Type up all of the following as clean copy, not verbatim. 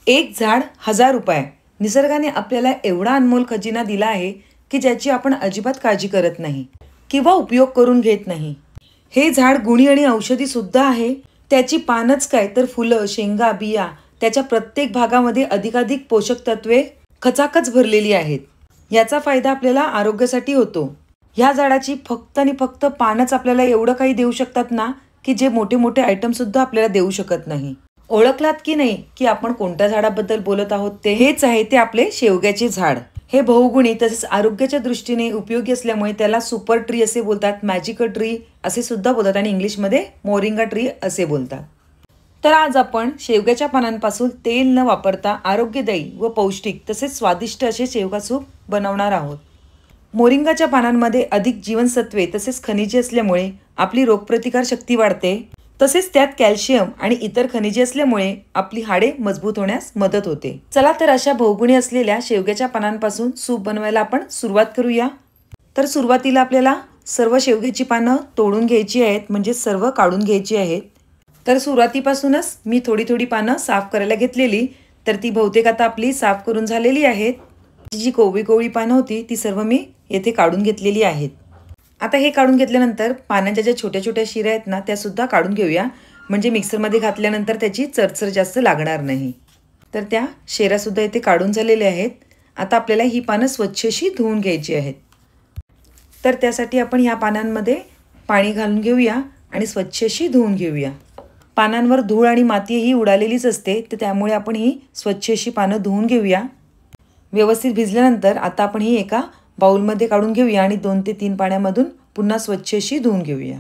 एक झाड 1000 रुपये. निसर्गाने आपल्याला एवढा अनमोल खजिना दिला आहे की ज्याची आपण अजिबात काळजी करत नाही किंवा उपयोग करून घेत नाही. हे झाड गुणी आणि औषधी सुद्धा आहे. त्याची पानच काय तर फुलं, शेंगा, बिया त्याच्या प्रत्येक भागामध्ये अधिकाधिक पोषक तत्वे खचाखच भरलेली आहेत. याचा फायदा आपल्याला आरोग्यासाठी होतो. ह्या झाडाची फक्त आणि फक्त पानच आपल्याला एवढं काही देऊ शकतात ना की जे मोठे मोठे आयटम सुद्धा आपल्याला देऊ शकत नाही. ओळखलात की नाही की आपण कोणत्या झाडाबद्दल बोलत आहोत? ते हेच आहे, ते आपले शेवग्याचे झाड. हे बहुगुणी तसेच आरोग्याच्या दृष्टीने उपयोगी असल्यामुळे त्याला सुपर ट्री असे बोलतात, मॅजिकल ट्री असे सुद्धा बोलतात आणि इंग्लिशमध्ये मोरिंगा ट्री असे बोलतात. तर आज आपण शेवग्याच्या पानांपासून तेल न वापरता आरोग्यदायी व पौष्टिक तसेच स्वादिष्ट असे शेवगा सूप बनवणार आहोत. मोरिंगाच्या पानांमध्ये अधिक जीवनसत्वे तसेच खनिजे असल्यामुळे आपली रोगप्रतिकार शक्ती वाढते. तसेच त्यात कॅल्शियम आणि इतर खनिजे असल्यामुळे आपली हाडे मजबूत होण्यास मदत होते. चला तर अशा बहुगुणी असलेल्या शेवग्याच्या पानांपासून सूप बनवायला आपण सुरुवात करूया. तर सुरुवातीला आपल्याला सर्व शेवग्याची पानं तोडून घ्यायची आहेत, म्हणजे सर्व काढून घ्यायची आहेत. तर सुरुवातीपासूनच मी थोडी थोडी पानं साफ करायला घेतलेली, तर ती बहुतेक आता आपली साफ करून झालेली आहेत. जी कोवळी कोवळी पानं होती ती सर्व मी येथे काढून घेतलेली आहेत. आता हे काढून घेतल्यानंतर पानांच्या ज्या छोट्या छोट्या शिरा आहेत ना त्या सुद्धा काढून घेऊया, म्हणजे मिक्सरमध्ये घातल्यानंतर त्याची चरचर जास्त लागणार नाही. तर त्या शेरासुद्धा इथे काढून झालेल्या आहेत. आता आपल्याला ही पानं स्वच्छ अशी धुवून घ्यायची आहेत. तर त्यासाठी आपण ह्या पानांमध्ये पाणी घालून घेऊया आणि स्वच्छ अशी धुवून घेऊया. पानांवर धूळ आणि माती ही उडालेलीच असते, तर त्यामुळे आपण ही स्वच्छ अशी पानं धुवून घेऊया. व्यवस्थित भिजल्यानंतर आता आपण ही एका बाउलमध्ये काढून घेऊया आणि 2 ते 3 पाण्यामधून पुन्हा स्वच्छ अशी धुवून घेऊया.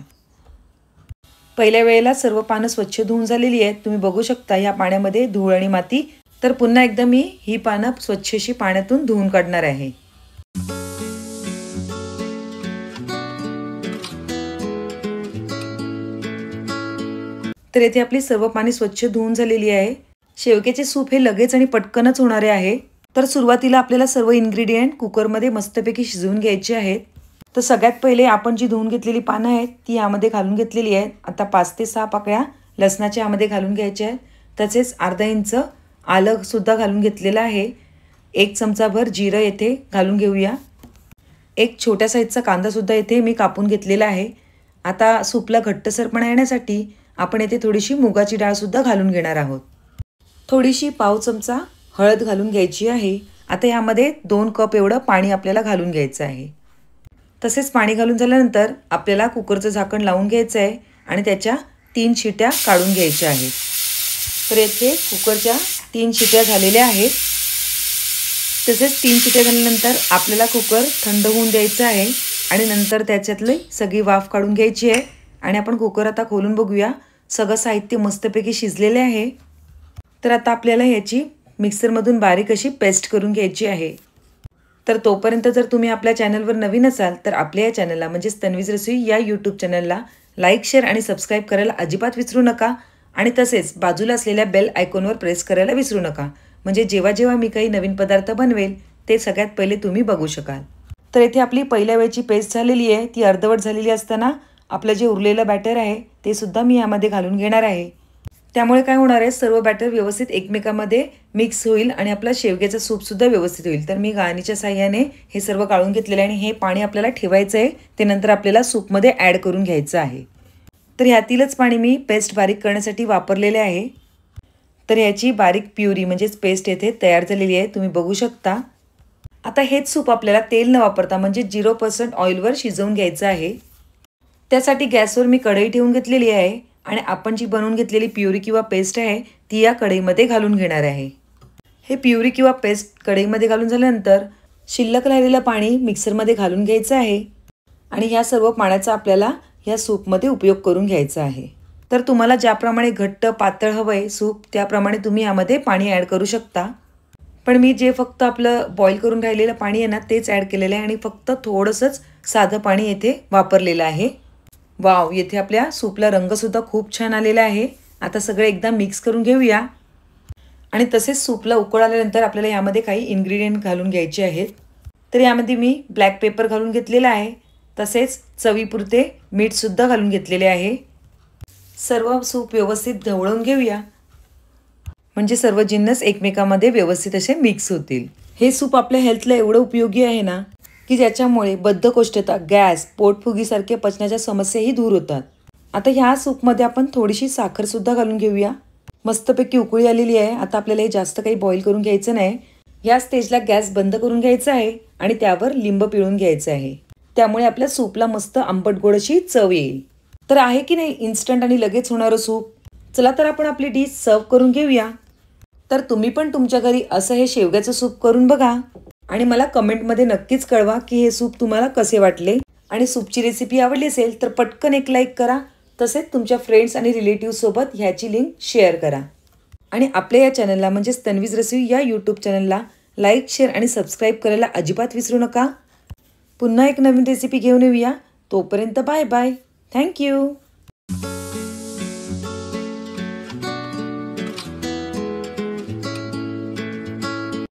पहिल्या वेळेला सर्व पानं स्वच्छ धुवून झालेली आहेत. तुम्ही बघू शकता ह्या पाण्यामध्ये धूळ आणि माती. तर पुन्हा एकदा मी ही पानं स्वच्छ अशी पाण्यातून धुवून काढणार आहे. तर येथे आपली सर्व पाणी स्वच्छ धुवून झालेली आहे. शेवग्याचे सूप हे लगेच आणि पटकनच होणारे आहे. तर सुरुवातीला आपल्याला सर्व इन्ग्रेडियंट कुकरमध्ये मस्तपैकी शिजवून घ्यायचे आहेत. तर सगळ्यात पहिले आपण जी धुवून घेतलेली पानं आहेत ती यामध्ये घालून घेतलेली आहेत. आता 5 ते 6 पाकळ्या लसणाच्या यामध्ये घालून घ्यायच्या आहेत. तसेच अर्धा इंच आलं सुद्धा घालून घेतलेलं आहे. 1 चमचाभर जिरं येथे घालून घेऊया. एक छोट्या साईजचा कांदा सुद्धा येथे मी कापून घेतलेला आहे. आता सूपला घट्टसरपणा येण्यासाठी आपण येथे थोडीशी मुगाची डाळ सुद्धा घालून घेणार आहोत. थोडीशी पाव चमचा हळद घालून घ्यायची आहे. आता यामध्ये 2 कप एवढं पाणी आपल्याला घालून घ्यायचं आहे. तसेच पाणी घालून झाल्यानंतर आपल्याला कुकरचं झाकण लावून घ्यायचं आहे आणि त्याच्या 3 शिट्या काढून घ्यायच्या आहेत. तर येथे कुकरच्या 3 शिट्या झालेल्या आहेत. तसेच 3 शिट्या झाल्यानंतर आपल्याला कुकर थंड होऊन द्यायचं आहे आणि नंतर त्याच्यातली सगळी वाफ काढून घ्यायची आहे. आणि आपण कुकर आता खोलून बघूया. सगळं साहित्य मस्तपैकी शिजलेले आहे. तर आता आपल्याला ह्याची मिक्सरमधून बारीक अशी पेस्ट करून घ्यायची आहे. तर तोपर्यंत जर तुम्ही आपल्या चॅनलवर नवीन असाल तर आपल्या या चॅनलला म्हणजेच तन्वीज रसोई या यूट्यूब चॅनलला लाईक, शेअर आणि सबस्क्राईब करायला अजिबात विसरू नका. आणि तसेच बाजूला असलेल्या बेल आयकॉनवर प्रेस करायला विसरू नका, म्हणजे जेव्हा जेव्हा मी काही नवीन पदार्थ बनवेल ते सगळ्यात पहिले तुम्ही बघू शकाल. तर इथे आपली पहिल्या वेळची पेस्ट झालेली आहे. ती अर्धवट झालेली असताना आपलं जे उरलेलं बॅटर आहे ते सुद्धा मी यामध्ये घालून घेणार आहे. त्यामुळे काय होणार आहे, सर्व बॅटर व्यवस्थित एकमेकांमध्ये मिक्स होईल आणि आपला शेवग्याचा सूपसुद्धा व्यवस्थित होईल. तर मी गाळणीच्या साहाय्याने हे सर्व काढून घेतलेलं आहे आणि हे पाणी आपल्याला ठेवायचं आहे. ते नंतर आपल्याला सूपमध्ये ॲड करून घ्यायचं आहे. तर ह्यातीलच पाणी मी पेस्ट बारीक करण्यासाठी वापरलेले आहे. तर ह्याची बारीक प्युरी म्हणजेच पेस्ट येथे तयार झालेली आहे, तुम्ही बघू शकता. आता हेच सूप आपल्याला तेल न वापरता म्हणजे 0% ऑइलवर शिजवून घ्यायचं आहे. त्यासाठी गॅसवर मी कढई ठेवून घेतलेली आहे आणि आपण जी बनवून घेतलेली प्युरी किंवा पेस्ट आहे ती या कढईमध्ये घालून घेणार आहे. हे प्युरी किंवा पेस्ट कढईमध्ये घालून झाल्यानंतर शिल्लक राहिलेलं पाणी मिक्सरमध्ये घालून घ्यायचं आहे आणि ह्या सर्व पाण्याचा आपल्याला ह्या सूपमध्ये उपयोग करून घ्यायचा आहे. तर तुम्हाला ज्याप्रमाणे घट्ट पातळ हवं आहे सूप त्याप्रमाणे तुम्ही यामध्ये पाणी ॲड करू शकता. पण मी जे फक्त आपलं बॉईल करून राहिलेलं पाणी आहे ना तेच ॲड केलेलं आहे आणि फक्त थोडंसंच साधं पाणी येथे वापरलेलं आहे. वाव, येथे आपल्या सूपला रंगसुद्धा खूप छान आलेला आहे. आता सगळं एकदा मिक्स करून घेऊया आणि तसेच सूपला उकळ आल्यानंतर आपल्याला यामध्ये काही इन्ग्रेडियंट घालून घ्यायचे आहेत. तर यामध्ये मी ब्लॅक पेपर घालून घेतलेला आहे. तसेच चवीपुरते मीठसुद्धा घालून घेतलेले आहे. सर्व सूप व्यवस्थित ढवळून घेऊया, म्हणजे सर्व जिन्नस एकमेकांमध्ये व्यवस्थित असे मिक्स होतील। हे सूप आपल्या हेल्थला एवढं उपयोगी आहे ना की ज्याच्यामुळे बद्धकोष्ठता, गॅस, पोटफुगीसारखे पचनाच्या समस्याही दूर होतात। आता ह्या सूपमध्ये आपण थोडीशी साखर सुद्धा घालून घेऊया। मस्तपैकी उकळी आलेली आहे। आता आपल्याला हे जास्त काही बॉईल करून घ्यायचं नाही। या स्टेजला गॅस बंद करून घ्यायचा आहे आणि त्यावर लिंब पिळून घ्यायचं आहे। त्यामुळे आपल्या सूपला मस्त आंबट गोड अशी चव येईल। तर आहे की नाही इन्स्टंट आणि लगेच होणारं सूप। चला तर आपण आपली डिश सर्व करून घेऊया। तर तुम्ही पण तुमच्या घरी असं हे शेवग्याचं सूप करून बघा आणि मला कमेंटमध्ये नक्कीच कळवा की हे सूप तुम्हाला कसे वाटले। आणि सूपची रेसिपी आवडली असेल तर पटकन एक लाईक करा। तसेच तुमच्या फ्रेंड्स आणि रिलेटिव्ह सोबत ह्याची लिंक शेअर करा। आणि आपल्या या चॅनलला म्हणजेच तन्वीज रेसिपी या यूट्यूब चॅनलला लाईक, शेअर आणि सबस्क्राईब करायला अजिबात विसरू नका। पुन्हा एक नवीन रेसिपी घेऊन येऊया। तोपर्यंत बाय बाय। थँक्यू।